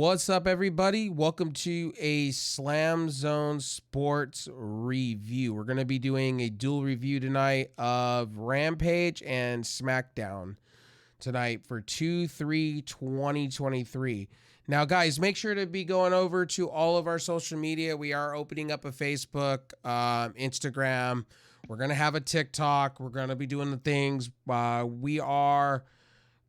What's up, everybody? Welcome to a SlamZoneSports review. We're going to be doing a dual review tonight of Rampage and Smackdown tonight for 2/3/2023. Now, guys, make sure to be going over to all of our social media. We are opening up a Facebook, Instagram. We're going to have a TikTok. We're going to be doing the things. We are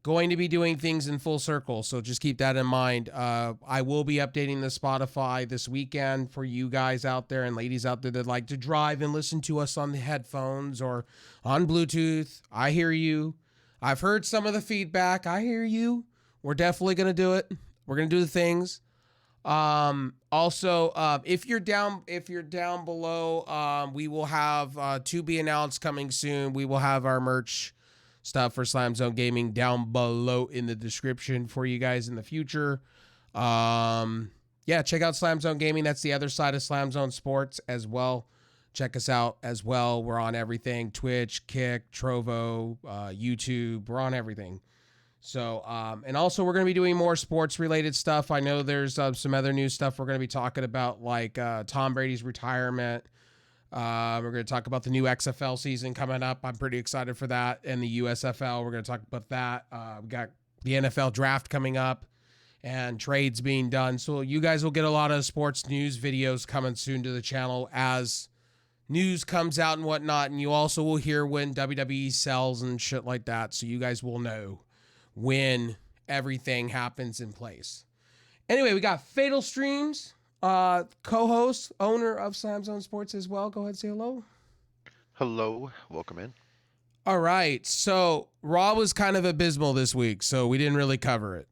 going to be doing things in full circle, so just keep that in mind. I will be updating the Spotify this weekend for you guys out there and ladies out there that like to drive and listen to us on the headphones or on Bluetooth. I hear you. I've heard some of the feedback. I hear you. We're definitely going to do it. We're going to do the things. Also, if you're down below, we will have to be announced coming soon. We will have our merch stuff for Slam Zone Gaming down below in the description for you guys in the future. Check out Slam Zone Gaming. That's the other side of SlamZoneSports as well. Check us out as well. We're on everything: Twitch, Kick, Trovo, YouTube. We're on everything. So, and also we're going to be doing more sports related stuff. I know there's some other new stuff we're going to be talking about, like Tom Brady's retirement. We're going to talk about the new XFL season coming up. I'm pretty excited for that. And the USFL, we're going to talk about that. We got the NFL draft coming up and trades being done. So you guys will get a lot of sports news videos coming soon to the channel as news comes out and whatnot. And you also will hear when WWE sells and shit like that. So you guys will know when everything happens in place. Anyway, we got Fatal Streams. Co-host, owner of SlamZoneSports as well. Go ahead and say hello. Hello. Welcome in. All right. So Raw was kind of abysmal this week, so we didn't really cover it.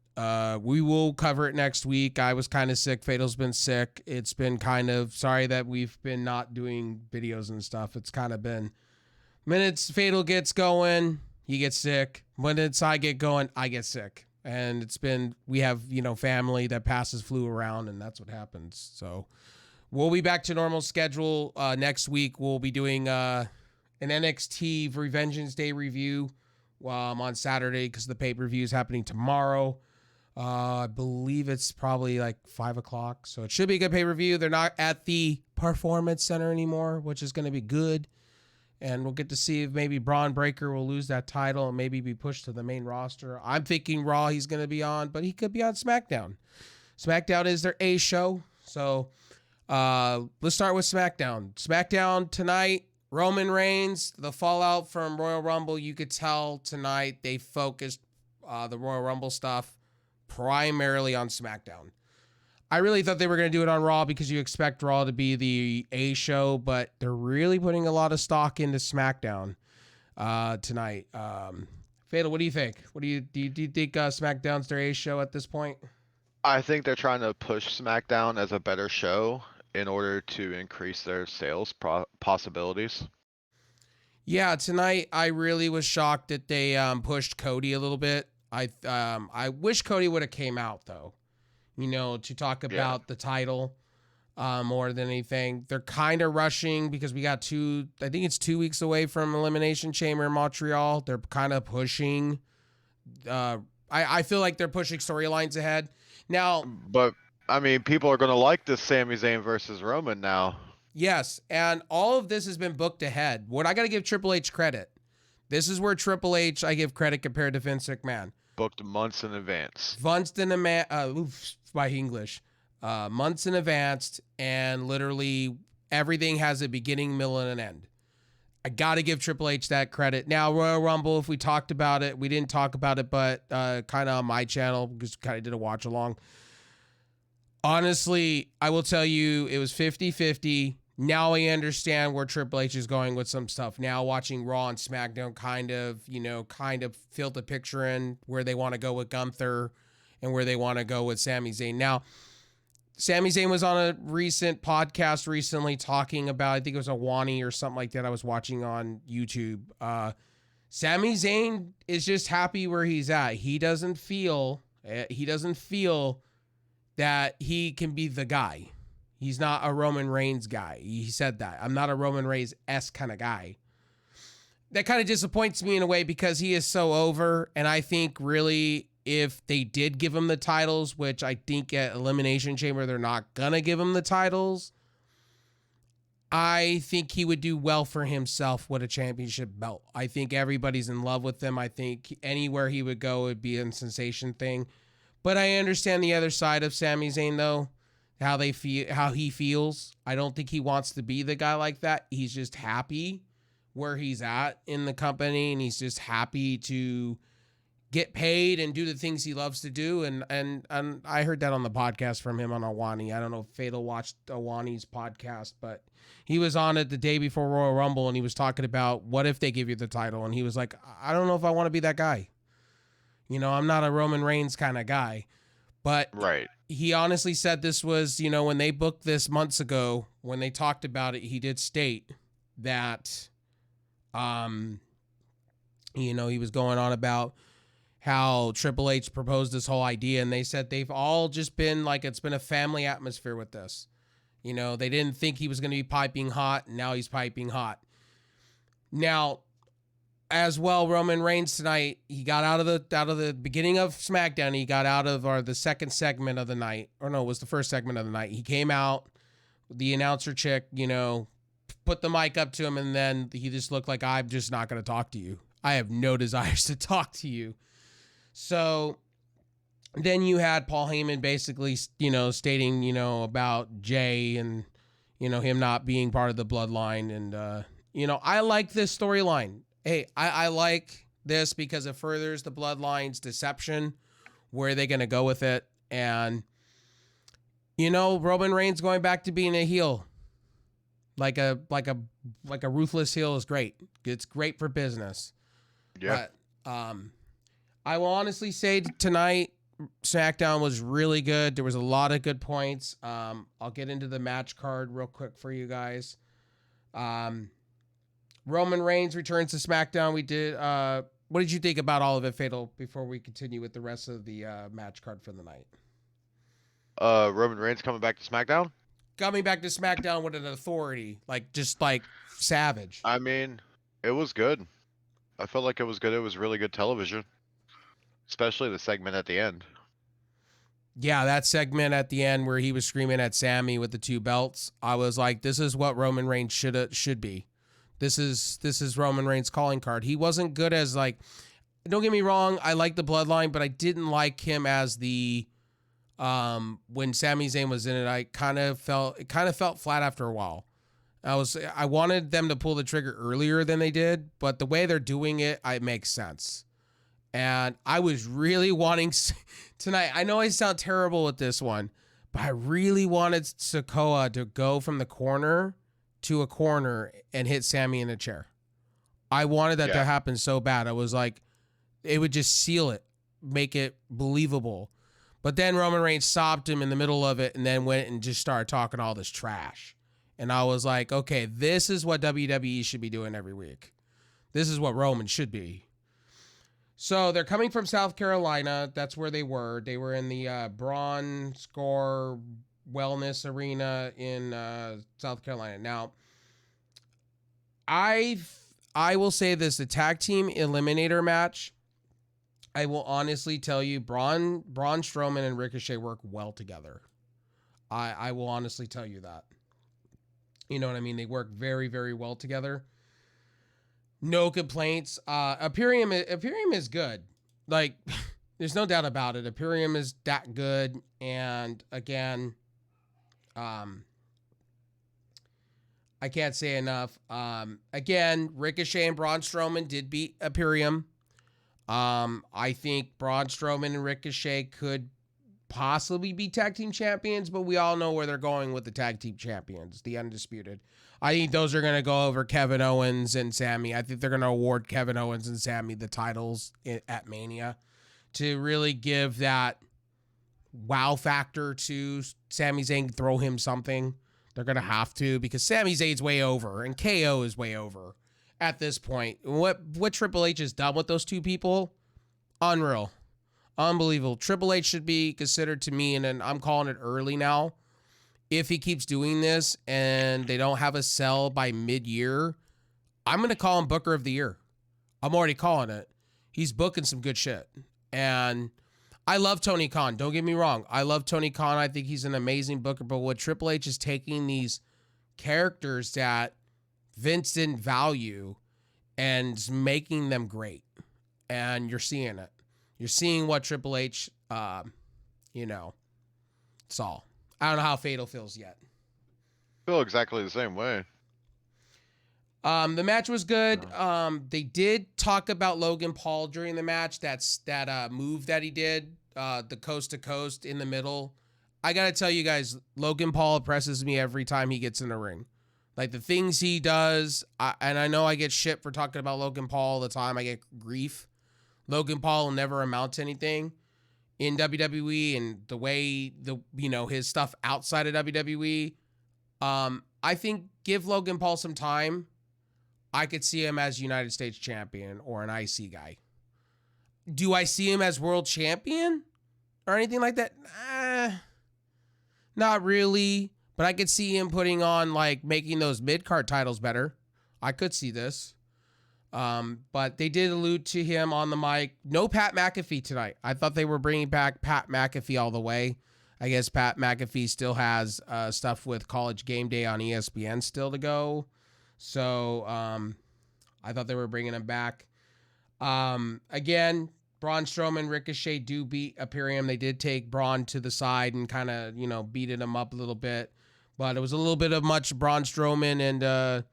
We will cover it next week. I was kind of sick. Fatal's been sick. It's been kind of sorry that we've been not doing videos and stuff. It's kind of been minutes Fatal gets going, he gets sick. When it's I get going, I get sick. And it's been, we have, family that passes flu around, and that's what happens. So we'll be back to normal schedule next week. We'll be doing an NXT Revengeance Day review on Saturday because the pay-per-view is happening tomorrow. I believe it's probably like 5 o'clock. So it should be a good pay-per-view. They're not at the Performance Center anymore, which is going to be good. And we'll get to see if maybe Braun Breaker will lose that title and maybe be pushed to the main roster. I'm thinking Raw he's going to be on, but he could be on SmackDown. SmackDown is their A show. So let's start with SmackDown. SmackDown tonight, Roman Reigns, the fallout from Royal Rumble. You could tell tonight they focused the Royal Rumble stuff primarily on SmackDown. I really thought they were going to do it on Raw because you expect Raw to be the A show, but they're really putting a lot of stock into SmackDown tonight. Fatal, what do you think? Do you think SmackDown's their A show at this point? I think they're trying to push SmackDown as a better show in order to increase their sales possibilities. Yeah, tonight I really was shocked that they pushed Cody a little bit. I wish Cody would have came out though. To talk about the title more than anything. They're kind of rushing because we got I think it's 2 weeks away from Elimination Chamber in Montreal. They're kind of pushing. I feel like they're pushing storylines ahead. Now, but, people are going to like this Sami Zayn versus Roman now. Yes, and all of this has been booked ahead. What I got to give Triple H credit. This is where Triple H, I give credit compared to Vince McMahon. Booked months in advance. Months in advance, and literally everything has a beginning, middle, and an end. I got to give Triple H that credit. Now, Royal Rumble, if we talked about it, we didn't talk about it, but kind of on my channel because kind of did a watch along. Honestly, I will tell you, it was 50-50. Now I understand where Triple H is going with some stuff. Now watching Raw and SmackDown kind of filled the picture in where they want to go with Gunther and where they want to go with Sami Zayn. Now, Sami Zayn was on a recent podcast recently talking about, I think it was a Wani or something like that I was watching on YouTube. Sami Zayn is just happy where he's at. He doesn't feel that he can be the guy. He's not a Roman Reigns guy. He said that. I'm not a Roman Reigns-esque kind of guy. That kind of disappoints me in a way because he is so over, and I think really if they did give him the titles, which I think at Elimination Chamber they're not going to give him the titles, I think he would do well for himself with a championship belt. I think everybody's in love with him. I think anywhere he would go would be a sensation thing. But I understand the other side of Sami Zayn, though, how he feels. I don't think he wants to be the guy like that. He's just happy where he's at in the company, and he's just happy to get paid and do the things he loves to do. And I heard that on the podcast from him on Awani. I don't know if Fatal watched Awani's podcast, but he was on it the day before Royal Rumble, and he was talking about what if they give you the title. And he was like, I don't know if I want to be that guy. I'm not a Roman Reigns kind of guy. But right. He honestly said this was, when they booked this months ago, when they talked about it, he did state that, he was going on about how Triple H proposed this whole idea, and they said they've all just been like, it's been a family atmosphere with this. They didn't think he was going to be piping hot, and now he's piping hot. Now, as well, Roman Reigns tonight, he got out of the beginning of SmackDown, he got out of the second segment of the night, or no, it was the first segment of the night. He came out, the announcer chick, put the mic up to him, and then he just looked like, I'm just not going to talk to you. I have no desires to talk to you. So then you had Paul Heyman basically, stating, about Jay and, him not being part of the bloodline. And, I like this storyline. Hey, I like this because it furthers the bloodline's deception. Where are they going to go with it? And, Roman Reigns going back to being a heel. Like a ruthless heel is great. It's great for business. Yeah. But, I will honestly say tonight, SmackDown was really good. There was a lot of good points. I'll get into the match card real quick for you guys. Roman Reigns returns to SmackDown. We did. What did you think about all of it, Fatal, before we continue with the rest of the match card for the night? Roman Reigns coming back to SmackDown? Coming back to SmackDown with an authority, just savage. I mean, it was good. I felt like it was good. It was really good television. Especially the segment at the end. Yeah, that segment at the end where he was screaming at Sami with the two belts. I was like, this is what Roman Reigns should be. This is Roman Reigns' calling card. He wasn't good as don't get me wrong, I like the bloodline, but I didn't like him as the when Sami Zayn was in it. It kind of felt flat after a while. I wanted them to pull the trigger earlier than they did, but the way they're doing it makes sense. And I was really wanting tonight. I know I sound terrible with this one, but I really wanted Sikoa to go from the corner to a corner and hit Sami in a chair. I wanted that to happen so bad. I was like, it would just seal it, make it believable. But then Roman Reigns stopped him in the middle of it and then went and just started talking all this trash. And I was like, okay, this is what WWE should be doing every week. This is what Roman should be. So they're coming from South Carolina. That's where they were. They were in the Braun Score Wellness Arena in South Carolina. Now, I will say this: the tag team eliminator match. I will honestly tell you, Braun Strowman and Ricochet work well together. I will honestly tell you that. You know what I mean? They work very, very well together. No complaints. Imperium is good. There's no doubt about it. Imperium is that good. And again, I can't say enough. Again, Ricochet and Braun Strowman did beat Imperium. I think Braun Strowman and Ricochet could possibly be tag team champions, but we all know where they're going with the tag team champions, the Undisputed. I think those are going to go over Kevin Owens and Sami. I think they're going to award Kevin Owens and Sami the titles at Mania to really give that wow factor to Sami Zayn, throw him something. They're going to have to, because Sami Zayn's way over and KO is way over at this point. What Triple H has done with those two people, unreal. Unbelievable. Triple H should be considered, to me, and I'm calling it early now, if he keeps doing this and they don't have a sell by mid-year, I'm going to call him Booker of the Year. I'm already calling it. He's booking some good shit. And I love Tony Khan. Don't get me wrong. I love Tony Khan. I think he's an amazing booker. But what Triple H is taking these characters that Vince didn't value and making them great. And you're seeing it. You're seeing what Triple H, saw. I don't know how Fatal feels yet. I feel exactly the same way. The match was good. They did talk about Logan Paul during the match. That's that move that he did, the coast to coast in the middle. I gotta tell you guys, Logan Paul impresses me every time he gets in the ring. Like the things he does, and I know I get shit for talking about Logan Paul all the time. I get grief. Logan Paul will never amount to anything in WWE, and the way his stuff outside of WWE. I think give Logan Paul some time. I could see him as United States champion or an IC guy. Do I see him as world champion or anything like that? Not really. But I could see him putting on, making those mid-card titles better. I could see this. But they did allude to him on the mic. No Pat McAfee tonight. I thought they were bringing back Pat McAfee all the way. I guess Pat McAfee still has stuff with College Game Day on ESPN still to go. So I thought they were bringing him back. Again, Braun Strowman, Ricochet do beat Imperium. They did take Braun to the side and kind of, beated him up a little bit. But it was a little bit of much Braun Strowman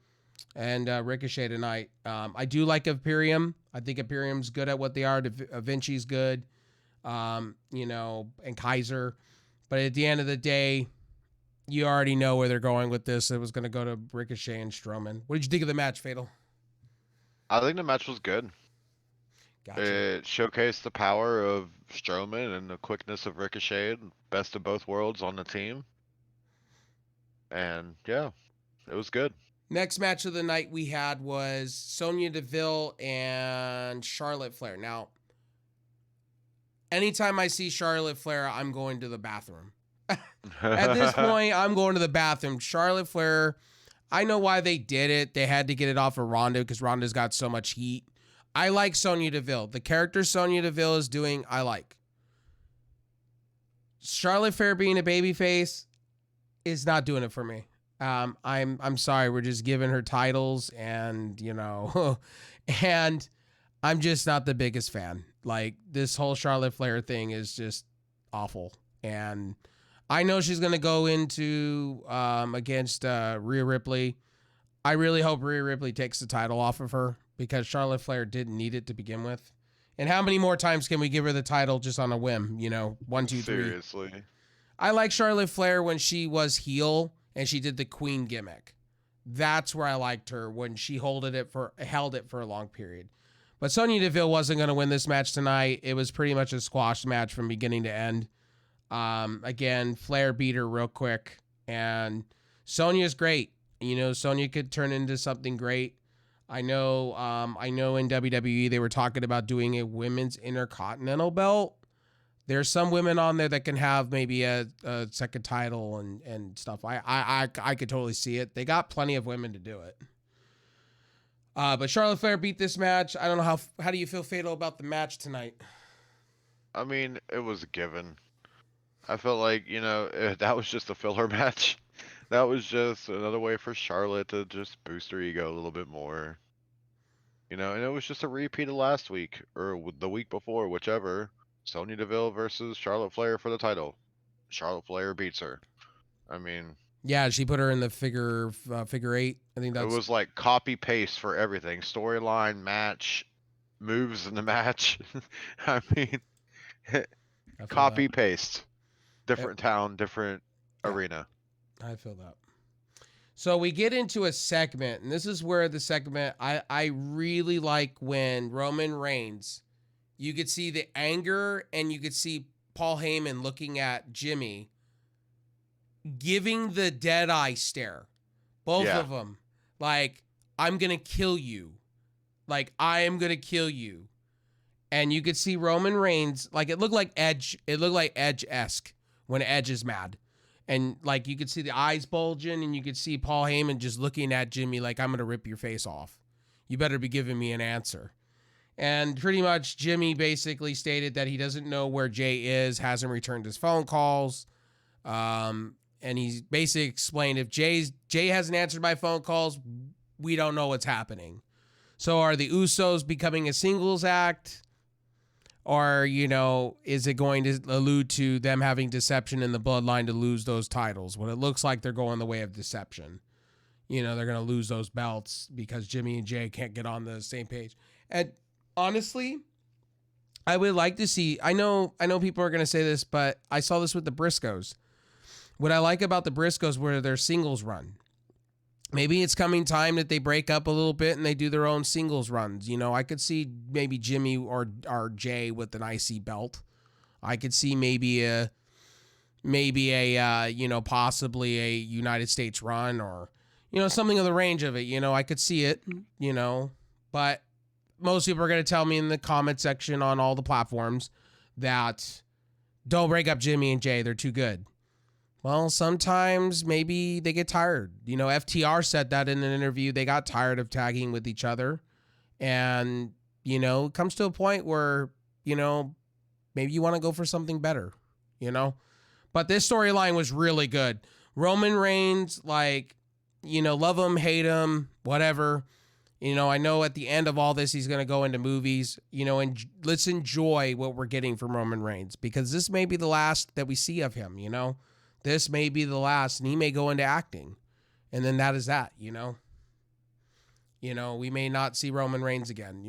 and Ricochet tonight. I do like Imperium. I think Imperium's good at what they are. Vinci's good, and Kaiser. But at the end of the day, you already know where they're going with this. It was going to go to Ricochet and Strowman. What did you think of the match, Fatal? I think the match was good. Gotcha. It showcased the power of Strowman and the quickness of Ricochet, best of both worlds on the team. And yeah, it was good. Next match of the night we had was Sonya Deville and Charlotte Flair. Now, anytime I see Charlotte Flair, I'm going to the bathroom. At this point, I'm going to the bathroom. Charlotte Flair, I know why they did it. They had to get it off of Ronda because Ronda's got so much heat. I like Sonya Deville. The character Sonya Deville is doing, I like. Charlotte Flair being a babyface is not doing it for me. I'm sorry. We're just giving her titles and, and I'm just not the biggest fan. Like this whole Charlotte Flair thing is just awful. And I know she's going to go into against Rhea Ripley. I really hope Rhea Ripley takes the title off of her because Charlotte Flair didn't need it to begin with. And how many more times can we give her the title just on a whim? 1, 2, 3. Seriously. I like Charlotte Flair when she was heel and she did the queen gimmick. That's where I liked her when she held it for a long period. But Sonya Deville wasn't going to win this match tonight. It was pretty much a squash match from beginning to end. Again, Flair beat her real quick. And Sonya's great. Sonya could turn into something great. I know in WWE they were talking about doing a women's intercontinental belt. There's some women on there that can have maybe a second title and stuff. I could totally see it. They got plenty of women to do it. But Charlotte Flair beat this match. I don't know how do you feel, Fatal, about the match tonight? I mean, it was a given. I felt like, that was just a filler match. That was just another way for Charlotte to just boost her ego a little bit more. And it was just a repeat of last week or the week before, whichever. Sonya Deville versus Charlotte Flair for the title. Charlotte Flair beats her. I mean, yeah, she put her in the figure 8. I think that's. It was like copy paste for everything: storyline, match, moves in the match. I mean, copy paste, different town, different arena. I feel that. So we get into a segment, and this is where the segment I really like when Roman Reigns. You could see the anger and you could see Paul Heyman looking at Jimmy, giving the dead eye stare. Both of them. Like, I'm going to kill you. Like, I am going to kill you. And you could see Roman Reigns, like, it looked like Edge. It looked like Edge-esque when Edge is mad. And, like, you could see the eyes bulging and you could see Paul Heyman just looking at Jimmy like, I'm going to rip your face off. You better be giving me an answer. And pretty much Jimmy basically stated that he doesn't know where Jay is, hasn't returned his phone calls. And he basically explained if Jay hasn't answered my phone calls, we don't know what's happening. So are the Usos becoming a singles act? Or, is it going to allude to them having deception in the bloodline to lose those titles? When it looks like they're going the way of deception. They're going to lose those belts because Jimmy and Jay can't get on the same page. And honestly, I would like to see, I know people are going to say this, but I saw this with the Briscoes. What I like about the Briscoes were their singles run. Maybe it's coming time that they break up a little bit and they do their own singles runs. I could see maybe Jimmy or Jay with an IC belt. I could see maybe a possibly a United States run or, something of the range of it. I could see it, but most people are going to tell me in the comment section on all the platforms that don't break up Jimmy and Jay. They're too good. Well, sometimes maybe they get tired. FTR said that in an interview. They got tired of tagging with each other. And, it comes to a point where, maybe you want to go for something better, But this storyline was really good. Roman Reigns, love him, hate him, whatever. I know at the end of all this, he's going to go into movies, and let's enjoy what we're getting from Roman Reigns because this may be the last that we see of him, This may be the last, and he may go into acting. And then that is that, we may not see Roman Reigns again,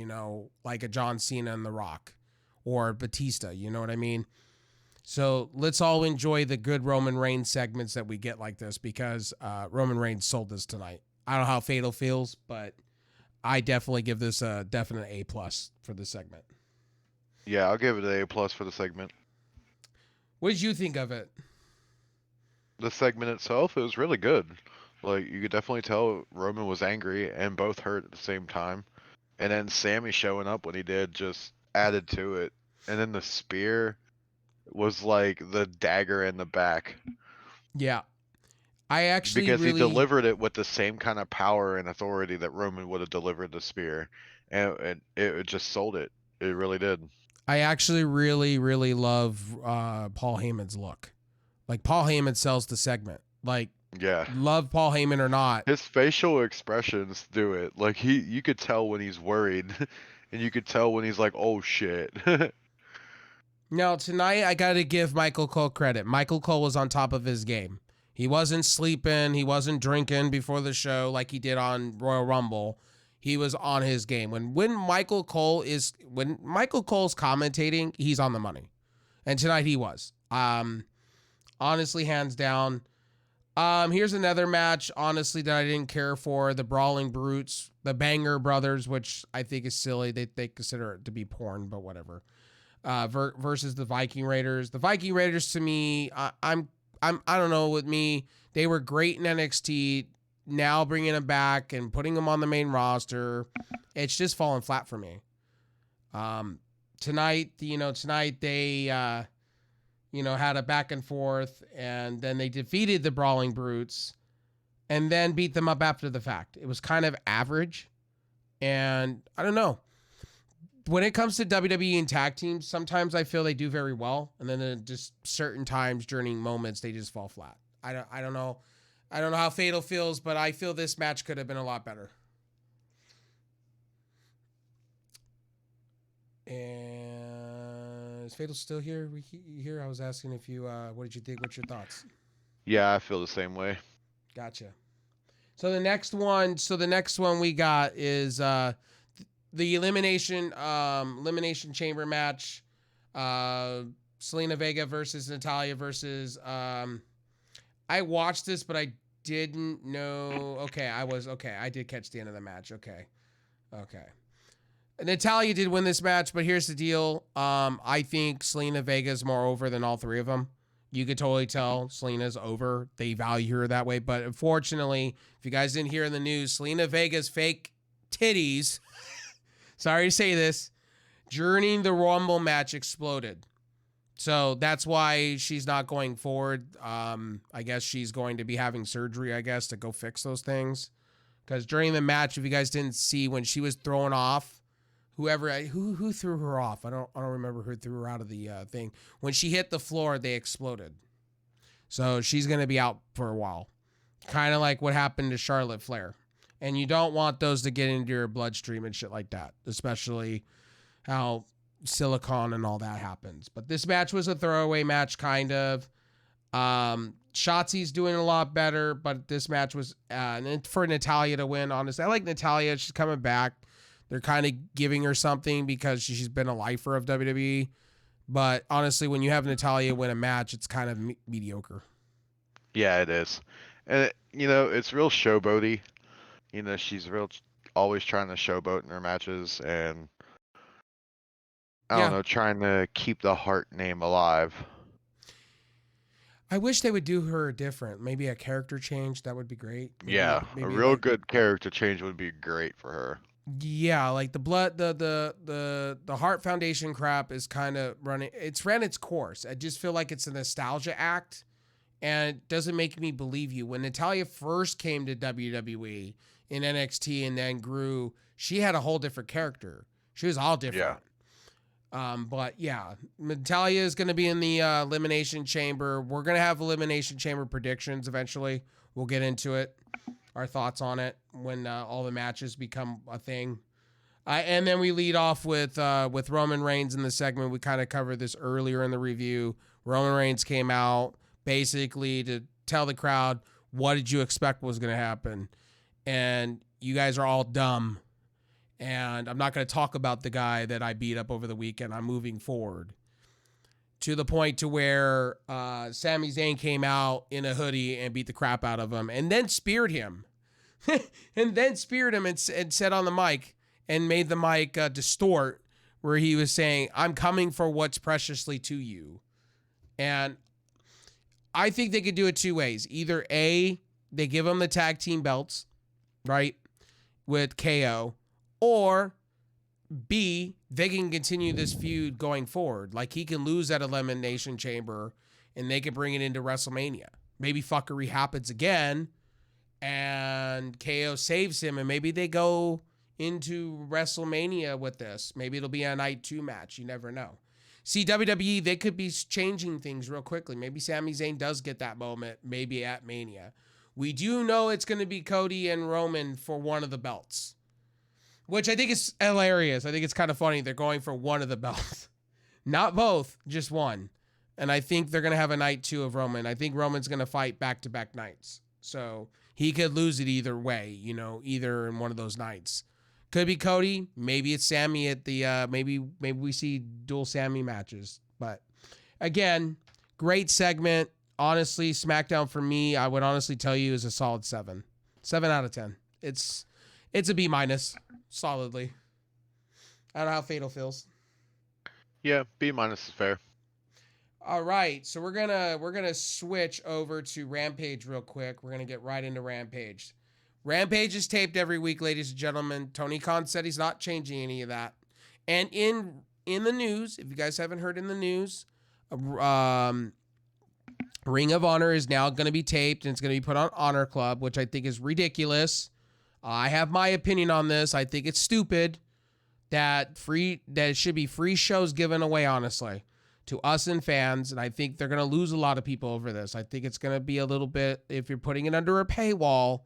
like a John Cena and The Rock or Batista, you know what I mean? So let's all enjoy the good Roman Reigns segments that we get like this because Roman Reigns sold this tonight. I don't know how Fatal feels, but I definitely give this a definite A+ for this segment. Yeah, I'll give it an A+ for the segment. What did you think of it? The segment itself, it was really good. You could definitely tell Roman was angry and both hurt at the same time. And then Sami showing up when he did just added to it. And then the spear was like the dagger in the back. Yeah. I actually because he delivered it with the same kind of power and authority that Roman would have delivered the spear. And it just sold it. It really did. I actually really, really love Paul Heyman's look. Paul Heyman sells the segment. Yeah. Love Paul Heyman or not. His facial expressions do it. You could tell when he's worried and you could tell when he's like, oh shit. Now, tonight I got to give Michael Cole credit. Michael Cole was on top of his game. He wasn't sleeping. He wasn't drinking before the show like he did on Royal Rumble. He was on his game. When Michael Cole's commentating, he's on the money. And tonight he was. Honestly, hands down. Here's another match, honestly, that I didn't care for. The Brawling Brutes, the Banger Brothers, which I think is silly. They consider it to be porn, but whatever. Versus the Viking Raiders. The Viking Raiders, to me, I don't know, with me, they were great in NXT. Now bringing them back and putting them on the main roster, it's just falling flat for me. Tonight they had a back and forth, and then they defeated the Brawling Brutes and then beat them up after the fact. It was kind of average, and I don't know. When it comes to WWE and tag teams, sometimes I feel they do very well, and then just certain times during moments they just fall flat. I don't know. I don't know how Fatal feels, but I feel this match could have been a lot better. And is Fatal still here? Here, I was asking if you, what did you think? What's your thoughts? Yeah, I feel the same way. Gotcha. So the next one we got is the elimination chamber match. Selena Vega versus Natalia versus. I watched this, but I didn't know. Okay, I did catch the end of the match. Okay. Natalia did win this match, but here's the deal. I think Selena Vega's more over than all three of them. You could totally tell Selena's over. They value her that way. But unfortunately, if you guys didn't hear in the news, Selena Vega's fake titties, sorry to say this, during the Rumble match exploded. So that's why she's not going forward. I guess she's going to be having surgery, to go fix those things. Because during the match, if you guys didn't see, when she was thrown off, who threw her off. I don't remember who threw her out of the thing. When she hit the floor, they exploded. So she's going to be out for a while. Kind of like what happened to Charlotte Flair. And you don't want those to get into your bloodstream and shit like that, especially how silicone and all that happens. But this match was a throwaway match, kind of. Shotzi's doing a lot better, but this match was for Natalia to win, honestly. I like Natalia. She's coming back. They're kind of giving her something because she's been a lifer of WWE. But honestly, when you have Natalia win a match, it's kind of mediocre. Yeah, it is. And, it's real showboaty. She's always trying to showboat in her matches and, I don't know, trying to keep the Hart name alive. I wish they would do her different. Maybe a character change. That would be great. Maybe a real good character change would be great for her. Yeah, like the Hart Foundation crap is kind of running. It's ran its course. I just feel like it's a nostalgia act, and it doesn't make me believe you. When Natalia first came to WWE in NXT and then grew, she had a whole different character. She was all different. Yeah. But yeah, Natalia is going to be in the Elimination Chamber. We're going to have Elimination Chamber predictions eventually. We'll get into it. Our thoughts on it when all the matches become a thing. And then we lead off with Roman Reigns in the segment. We kind of covered this earlier in the review. Roman Reigns came out basically to tell the crowd, what did you expect was going to happen? And you guys are all dumb. And I'm not going to talk about the guy that I beat up over the weekend. I'm moving forward. To the point to where Sami Zayn came out in a hoodie and beat the crap out of him and then speared him. and said on the mic and made the mic distort where he was saying, I'm coming for what's preciously to you. And I think they could do it two ways. Either A, they give him the tag team belts, right, with KO, or B, they can continue this feud going forward. Like, he can lose that Elimination Chamber and they can bring it into WrestleMania. Maybe fuckery happens again and KO saves him and maybe they go into WrestleMania with this. Maybe it'll be a night 2 match. You never know. See, WWE, they could be changing things real quickly. Maybe Sami Zayn does get that moment, maybe at Mania. We do know it's going to be Cody and Roman for one of the belts, which I think is hilarious. I think it's kind of funny. They're going for one of the belts. Not both, just one. And I think they're going to have a night 2 of Roman. I think Roman's going to fight back-to-back nights. So he could lose it either way, either in one of those nights. Could be Cody. Maybe it's Sami at the, maybe we see dual Sami matches. But again, great segment. Honestly, SmackDown for me, I would honestly tell you is a solid 7. 7 out of 10. It's a B-, solidly. I don't know how Fatal feels. Yeah, B- is fair. All right, so we're gonna switch over to Rampage real quick. We're gonna get right into Rampage. Rampage is taped every week, ladies and gentlemen. Tony Khan said he's not changing any of that. And in the news, if you guys haven't heard in the news, Ring of Honor is now going to be taped and it's going to be put on Honor Club, which I think is ridiculous. I have my opinion on this. I think it's stupid that it should be free shows given away, honestly, to us and fans. And I think they're going to lose a lot of people over this. I think it's going to be a little bit, if you're putting it under a paywall,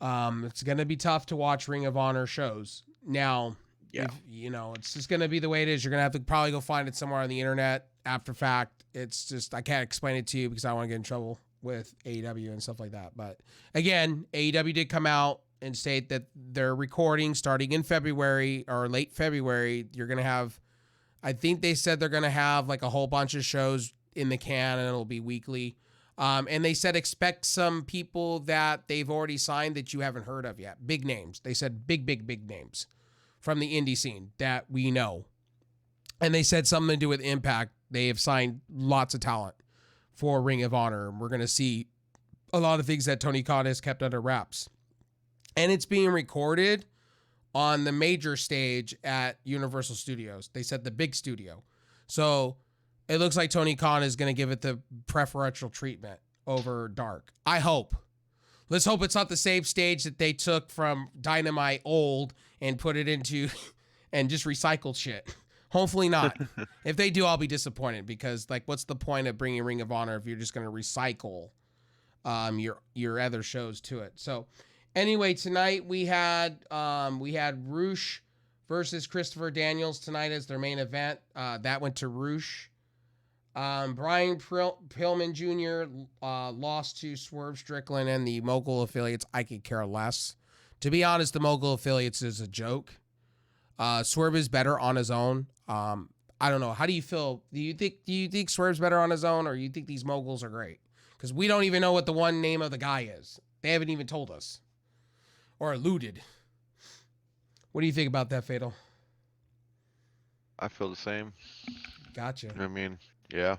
it's going to be tough to watch Ring of Honor shows. Now, yeah, it's just going to be the way it is. You're going to have to probably go find it somewhere on the internet after fact. It's just, I can't explain it to you because I don't want to get in trouble with AEW and stuff like that. But again, AEW did come out and state that they're recording starting in February or late February. You're going to have, I think they said they're going to have like a whole bunch of shows in the can and it'll be weekly. And they said expect some people that they've already signed that you haven't heard of yet. Big names. They said big names from the indie scene that we know. And they said something to do with Impact. They have signed lots of talent for Ring of Honor. We're going to see a lot of things that Tony Khan has kept under wraps. And it's being recorded on the major stage at Universal Studios. They said the big studio. So it looks like Tony Khan is going to give it the preferential treatment over Dark. I hope. Let's hope it's not the same stage that they took from Dynamite old and put it into and just recycled shit. Hopefully not. If they do, I'll be disappointed because, like, what's the point of bringing Ring of Honor if you're just going to recycle your other shows to it? So, anyway, tonight we had Roosh versus Christopher Daniels tonight as their main event. That went to Roosh. Brian Pillman Jr. Lost to Swerve Strickland and the Mogul affiliates. I could care less. To be honest, the Mogul affiliates is a joke. Swerve is better on his own. I don't know. How do you feel? Do you think Swerve's better on his own, or you think these Moguls are great? Because we don't even know what the one name of the guy is. They haven't even told us or alluded. What do you think about that, Fatal? I feel the same. Gotcha. I mean, yeah.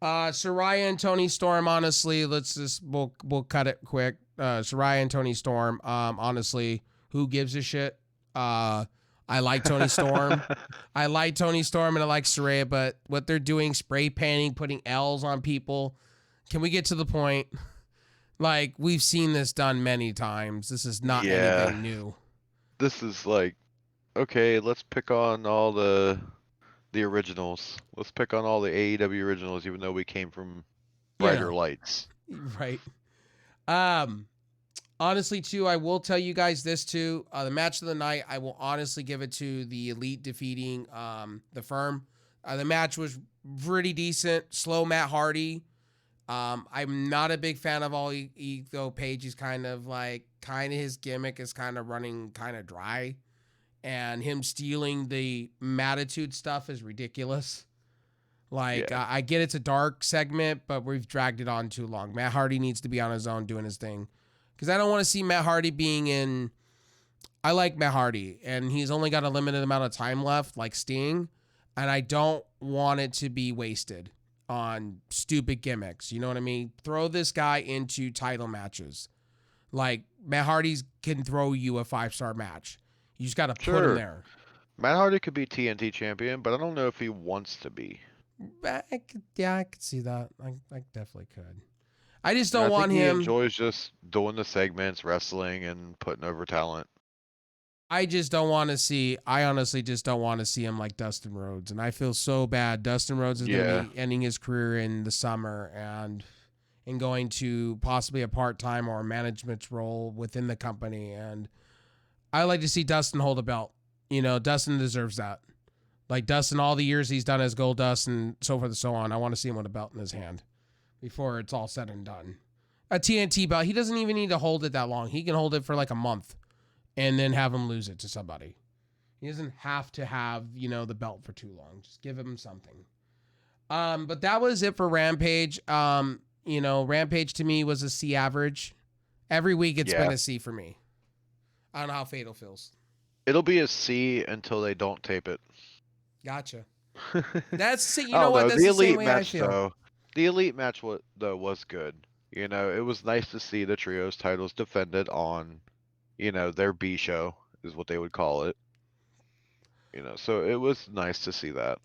Saraya and Tony Storm, honestly, we'll cut it quick. Saraya and Tony Storm, honestly, who gives a shit? I like Tony Storm. I like Tony Storm and I like Saraya, but what they're doing, spray painting, putting L's on people. Can we get to the point? Like, we've seen this done many times. This is not anything new. This is like, okay, let's pick on all the originals. Let's pick on all the AEW originals, even though we came from brighter lights. Right. Honestly, too, I will tell you guys this, too. The match of the night, I will honestly give it to the Elite defeating the Firm. The match was pretty decent. Slow Matt Hardy. I'm not a big fan of all Ego Page. He's kind of his gimmick is kind of running kind of dry. And him stealing the Mattitude stuff is ridiculous. I get it's a dark segment, but we've dragged it on too long. Matt Hardy needs to be on his own doing his thing. Because I don't want to see Matt Hardy being in... I like Matt Hardy, and he's only got a limited amount of time left, like Sting. And I don't want it to be wasted on stupid gimmicks. You know what I mean? Throw this guy into title matches. Like, Matt Hardy can throw you a 5-star match. You just got to put him there. Matt Hardy could be TNT champion, but I don't know if he wants to be. I could see that. I definitely could. I just don't want him. He enjoys just doing the segments, wrestling, and putting over talent. I just don't want to see. I honestly just don't want to see him like Dustin Rhodes, and I feel so bad. Dustin Rhodes is going to be ending his career in the summer and going to possibly a part-time or a management role within the company. And I like to see Dustin hold a belt. You know, Dustin deserves that. Like Dustin, all the years he's done as Goldust and so forth and so on, I want to see him with a belt in his hand before it's all said and done. A TNT belt, he doesn't even need to hold it that long. He can hold it for like a month and then have him lose it to somebody. He doesn't have to have, the belt for too long. Just give him something. But that was it for Rampage. Rampage to me was a C average. Every week it's been a C for me. I don't know how Fatal feels. It'll be a C until they don't tape it. Gotcha. That's you know what? That's the same way I feel. Though, the Elite match was good. It was nice to see the trios titles defended on, their B show is what they would call it. So it was nice to see that.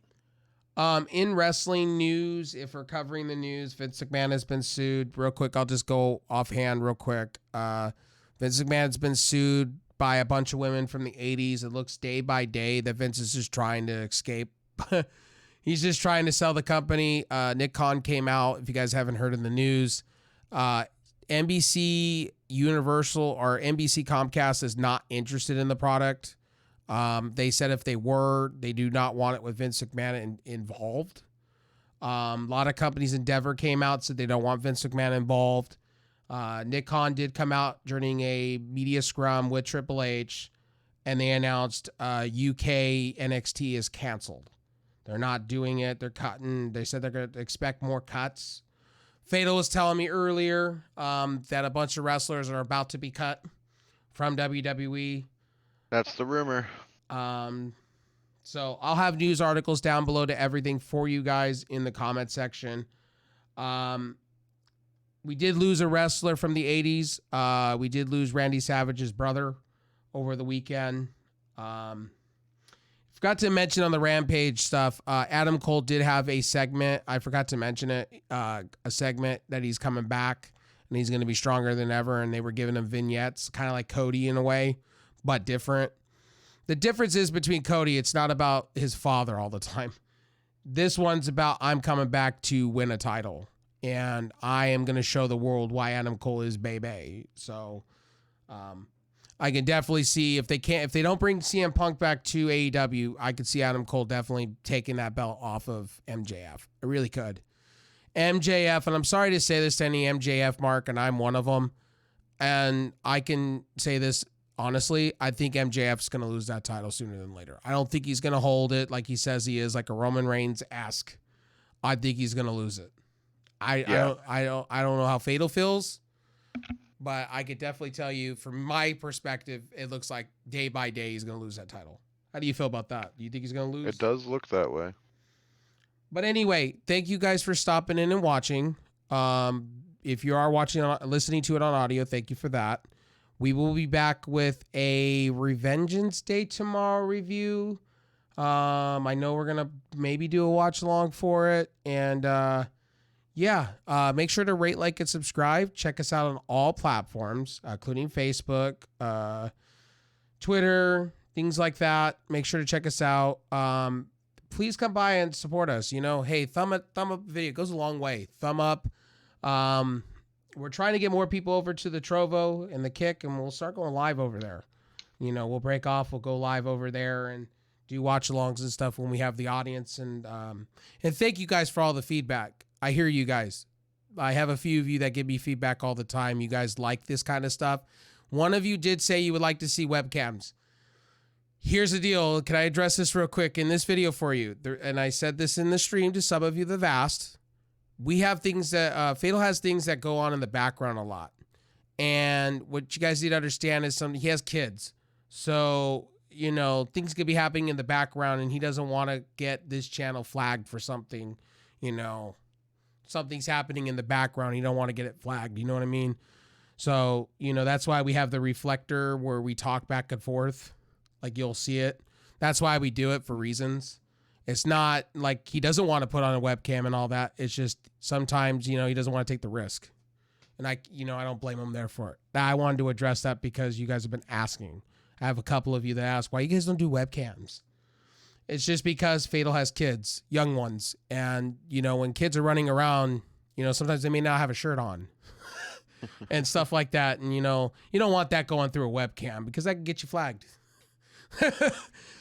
In wrestling news, if we're covering the news, Vince McMahon has been sued. Real quick, I'll just go offhand real quick. Vince McMahon's been sued by a bunch of women from the 80s. It looks day by day that Vince is just trying to escape. He's just trying to sell the company. Nick Khan came out, if you guys haven't heard in the news. NBC Universal or NBC Comcast is not interested in the product. They said if they were, they do not want it with Vince McMahon involved. A lot of companies, Endeavor came out, said they don't want Vince McMahon involved. Nick Khan did come out during a media scrum with Triple H, and they announced UK NXT is canceled. They're not doing it. They're cutting. They said they're going to expect more cuts. Fatal was telling me earlier that a bunch of wrestlers are about to be cut from WWE. That's the rumor. So I'll have news articles down below to everything for you guys in the comment section. We did lose a wrestler from the 80s. We did lose Randy Savage's brother over the weekend. Forgot to mention on the Rampage stuff, Adam Cole did have a segment. I forgot to mention it. A segment that he's coming back. and he's going to be stronger than ever. And they were giving him vignettes, kind of like Cody in a way, but different. The difference is between Cody, it's not about his father all the time. This one's about I'm coming back to win a title, and I am going to show the world why Adam Cole is baby. So I can definitely see if they don't bring CM Punk back to AEW, I could see Adam Cole definitely taking that belt off of MJF. I really could. MJF, and I'm sorry to say this to any MJF mark, and I'm one of them, and I can say this honestly, I think MJF's going to lose that title sooner than later. I don't think he's going to hold it like he says he is, like a Roman Reigns-esque. I think he's going to lose it. I don't know how Fatal feels, but I could definitely tell you from my perspective, it looks like day by day he's going to lose that title. How do you feel about that? Do you think he's going to lose? It does look that way. But anyway, thank you guys for stopping in and watching. If you are listening to it on audio, thank you for that. We will be back with a Revengeance Day tomorrow review. I know we're going to maybe do a watch along for it. And make sure to rate, like, and subscribe. Check us out on all platforms, including Facebook, Twitter, things like that. Make sure to check us out. Please come by and support us. Hey, thumb up video. It goes a long way. Thumb up. We're trying to get more people over to the Trovo and the Kick, and we'll start going live over there. We'll break off. We'll go live over there and do watch-alongs and stuff when we have the audience. And thank you guys for all the feedback. I hear you guys. I have a few of you that give me feedback all the time. You guys like this kind of stuff. One of you did say you would like to see webcams. Here's the deal. Can I address this real quick in this video for you? And I said this in the stream to some of you, the vast. We have things that Fatal has things that go on in the background a lot. And what you guys need to understand is he has kids. So, things could be happening in the background and he doesn't want to get this channel flagged for something, something's happening in the background. You don't want to get it flagged. You know what I mean? So, that's why we have the reflector where we talk back and forth. Like you'll see it. That's why we do it for reasons. It's not like he doesn't want to put on a webcam and all that. It's just sometimes, he doesn't want to take the risk. And I don't blame him there for it. I wanted to address that because you guys have been asking. I have a couple of you that ask, why you guys don't do webcams? It's just because Fatal has kids, young ones. And, when kids are running around, sometimes they may not have a shirt on and stuff like that. And, you don't want that going through a webcam because that can get you flagged.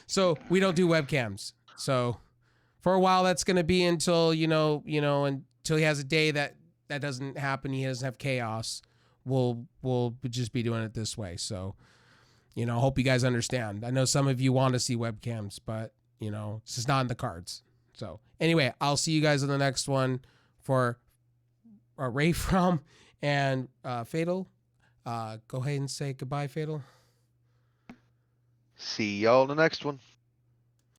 So we don't do webcams. So for a while, that's going to be until, until he has a day that doesn't happen. He doesn't have chaos. We'll just be doing it this way. So, hope you guys understand. I know some of you want to see webcams, but, it's just not in the cards. So anyway, I'll see you guys in the next one for Ray From and Fatal. Go ahead and say goodbye, Fatal. See y'all in the next one.